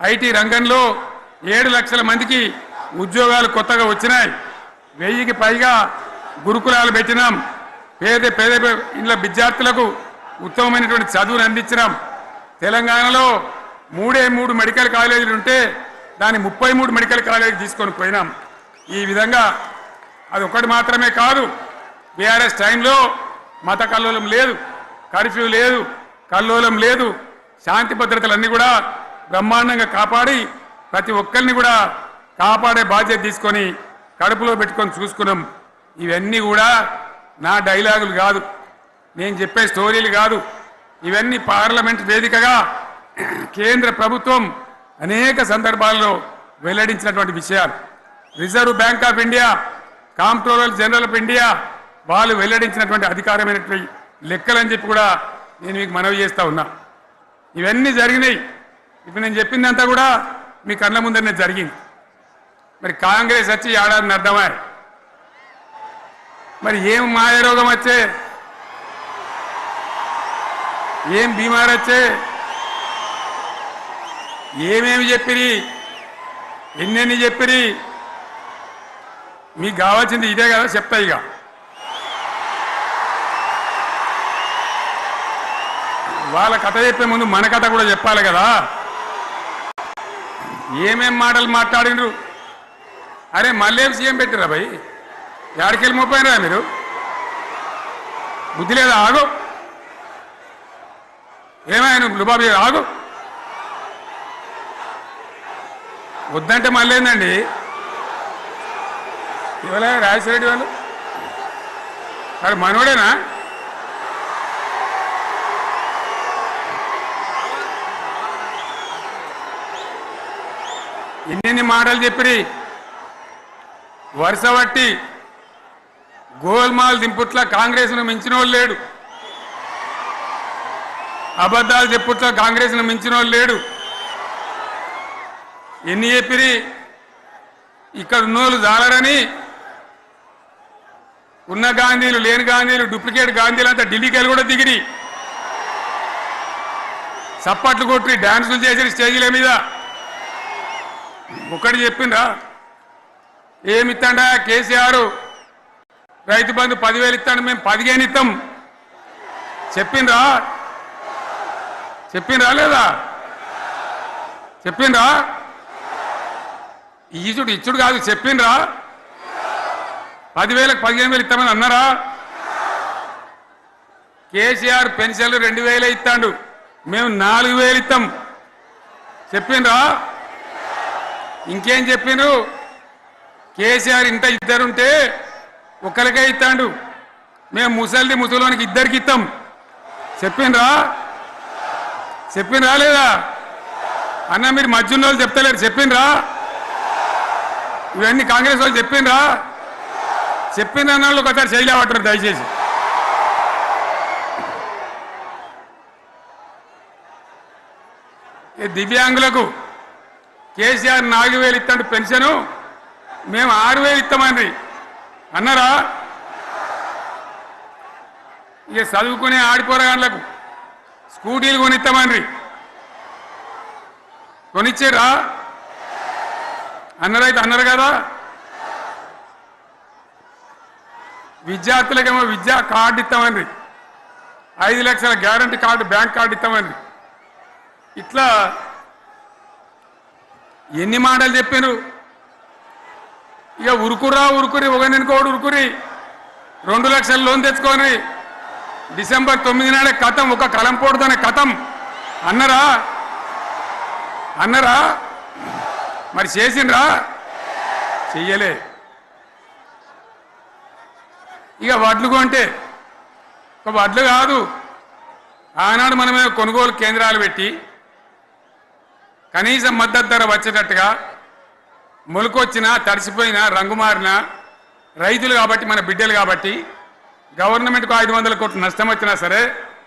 IT రంగంలో 7 లక్షల మందికి ఉద్యోగాలు కొత్తగా వచ్చినాయి. 1000కి పైగా గురుకులాలు పెట్టినాం. పేద ఇండ్ల విద్యార్థులకు ఉత్తమమైనటువంటి చదువును అందించినాం. తెలంగాణలో 3 మెడికల్ కాలేజీలు ఉంటే దాన్ని 33 మెడికల్ కాలేజీలు తీసుకొని పోయినాం. ఈ విధంగా అది ఒకటి మాత్రమే కాదు, బీఆర్ఎస్ టైంలో మత కల్లోలం లేదు, కర్ఫ్యూ లేదు, కల్లోలం లేదు, శాంతి భద్రతలన్నీ కూడా బ్రహ్మాండంగా కాపాడి ప్రతి ఒక్కరిని కూడా కాపాడే బాధ్యత తీసుకొని కడుపులో పెట్టుకొని చూసుకున్నాం. ఇవన్నీ కూడా నా డైలాగులు కాదు, నేను చెప్పే స్టోరీలు కాదు, ఇవన్నీ పార్లమెంట్ వేదికగా కేంద్ర ప్రభుత్వం అనేక సందర్భాల్లో వెల్లడించినటువంటి విషయాలు. Reserve bank of India, comptroller general of India వాళ్ళు వెల్లడించినటువంటి అధికారమైనటువంటి లెక్కలని చెప్పి కూడా నేను మీకు మనవి చేస్తా ఉన్నా. ఇవన్నీ జరిగినాయి. ఇప్పుడు నేను చెప్పిందంతా కూడా మీ కళ్ళ ముందరనే జరిగింది. మరి కాంగ్రెస్ వచ్చి ఏడాదిని అర్థమా? మరి ఏం మాయరోగం వచ్చే, ఏం బీమారు వచ్చే, ఏమేమి చెప్పిరి, ఎన్నెన్ని చెప్పిరి, మీకు కావాల్సింది ఇదే కదా, చెప్తా. ఇక వాళ్ళ కథ చెప్పే ముందు మన కథ కూడా చెప్పాలి కదా. ఏమేం మాటలు మాట్లాడినరు? అరే మళ్ళేం సీఎం పెట్టిరా భయ్, ఎక్కడికెళ్ళి మోపోయినరా మీరు? బుద్ధి లేదా? ఆగు, ఏమైనా లుబాబీ ఆగు, వద్దంటే మళ్ళీ ఏందండి? ఇవాళ రాజశేఖర వాళ్ళు మరి మనోడేనా? ఎన్నెన్ని మాటలు చెప్పిరి, వరుస బట్టి గోల్మాల్ దింపుట్ల కాంగ్రెస్ను మించిన వాళ్ళు లేడు, అబద్ధాలు చెప్పుట్ల కాంగ్రెస్ను మించిన వాళ్ళు లేడు. ఎన్ని చెప్పిరి? ఇక్కడ ఉన్నోళ్ళు జాలరని ఉన్న గాంధీలు లేని గాంధీలు డూప్లికేట్ గాంధీలు అంతా ఢిల్లీకి వెళ్ళి కూడా దిగిరి, చప్పట్లు కొట్టి డాన్సులు చేసి స్టేజీల మీద. ఒకటి చెప్పిండ్రా? ఏమిత్తాడా కేసీఆర్? రైతు బంధు 10,000 ఇస్తాడు, మేము 15 ఇస్తాం చెప్పిండ్రా? చెప్పిండ్రా లేదా? చెప్పిండ్రా? ఇచ్చుడు కాదు, చెప్పిండ్రా? 10,000కి 15,000 ఇస్తామని అన్నారా? కేసీఆర్ పెన్షన్లు 2,000 ఇస్తాడు, మేము 4,000 ఇస్తాం చెప్పిండ్రా? ఇంకేం చెప్పిండ్రు? కేసీఆర్ ఇంత ఇద్దరుంటే ఒక్కరికే ఇస్తాడు, మేము ముసలోనికి 2కి ఇస్తాం చెప్పిండ్రా? చెప్పిండ్రా లేదా? అన్న మీరు మధ్యన్న వాళ్ళు చెప్తలేరు, చెప్పిండ్రా? ఇవన్నీ కాంగ్రెస్ వాళ్ళు చెప్పిండ్రా? చెప్పిన వాళ్ళు ఒకసారి చేయలేమంటారు దయచేసి. దివ్యాంగులకు కేసీఆర్ 4,000 ఇస్తాడు పెన్షను, మేము 6,000 ఇస్తామండి అన్నారా? ఇక చదువుకునే ఆడిపోరగాళ్ళకు స్కూటీలు కొనిస్తామండి, కొనిచ్చారా? అన్నారైతే అన్నారు కదా. విద్యార్థులకేమో విద్యా కార్డు ఇస్తామండి, 5 లక్షల గ్యారంటీ కార్డు, బ్యాంక్ కార్డు ఇస్తామండి. ఇట్లా ఎన్ని మాటలు చెప్పాను. ఇక ఉరుకురి ఒకరినికోడు ఉరుకురి 2 లక్షల లోన్ తెచ్చుకొని డిసెంబర్ 9 నాడే కథం, ఒక కలంపోటుతోనే కథం అన్నరా? అన్నరా? మరి చేసిండ్రా? చెయ్యలే. ఇక వడ్లు కొంటే ఒక వడ్లు కాదు, ఆనాడు మనమే కొనుగోలు కేంద్రాలు పెట్టి కనీసం మద్దతు ధర వచ్చేటట్టుగా మొలకొచ్చినా తడిసిపోయినా రంగు మారినా రైతులు కాబట్టి మన బిడ్డలు కాబట్టి గవర్నమెంట్కు 500 కోట్ల నష్టం వచ్చినా సరే